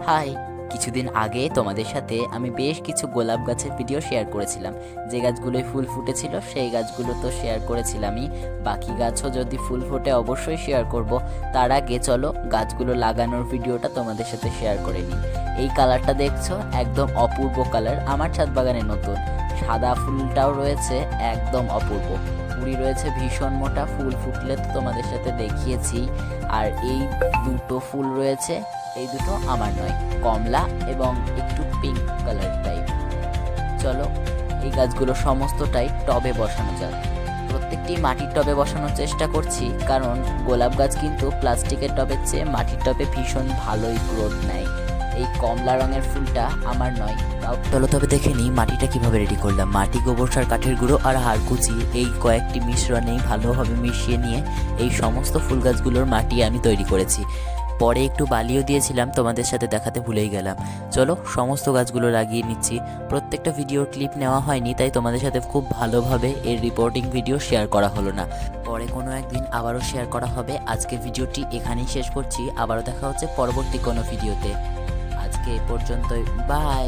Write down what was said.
High, কিছুদিন আগে তোমাদের সাথে আমি বেশ কিছু গোলাপ গাছের ভিডিও শেয়ার করেছিলাম। যে গাছগুলোয় ফুল ফুটেছিল সেই গাছগুলো তো শেয়ার করেছিলামই, বাকি গাছও যদি ফুল ফোটে অবশ্যই শেয়ার করব। তার আগে চলো গাছগুলো লাগানোর ভিডিওটা তোমাদের সাথে শেয়ার করে নিই। এই কালারটা দেখছো, একদম অপূর্ব কালার, আমার ছাদ বাগানে নতুন। সাদা ফুলটাও রয়েছে, একদম অপূর্ব। কুড়ি রয়েছে ভীষণ মোটা, ফুল ফুটলে তো তোমাদের সাথে দেখিয়েছি। আর এই দুটো ফুল রয়েছে, এই দুটো আমার নয়, কমলা এবং একটু পিঙ্ক কালার টাইপ। চলো এই গাছগুলো সমস্তটাই টবে বসানো যাক। প্রত্যেকটি মাটির টবে বসানোর চেষ্টা করছি, কারণ গোলাপ গাছ কিন্তু প্লাস্টিকের টবের চেয়ে মাটির টবে ভীষণ ভালোই গ্রোথ নেয়। এই কমলা রঙের ফুলটা আমার নয়। চলো তবে দেখে নিই মাটিটা কিভাবে রেডি করলাম। মাটি, গোবর সার, কাঠের গুঁড়ো আর হাড়কুচি, এই কয়েকটি মিশ্রণেই ভালোভাবে মিশিয়ে নিয়ে এই সমস্ত ফুল গাছগুলোর মাটি আমি তৈরি করেছি। পরে একটু বালিও দিয়েছিলাম, তোমাদের সাথে দেখাতে ভুলেই গেলাম। চলো সমস্ত গাছগুলো লাগিয়ে নিচ্ছি। প্রত্যেকটা ভিডিওর ক্লিপ নেওয়া হয়নি, তাই তোমাদের সাথে খুব ভালোভাবে এর রিপোর্টিং ভিডিও শেয়ার করা হলো না। পরে কোনো একদিন আবারও শেয়ার করা হবে। আজকে ভিডিওটি এখানেই শেষ করছি, আবারও দেখা হচ্ছে পরবর্তী কোনো ভিডিওতে। আজকে এ পর্যন্তই, বাই।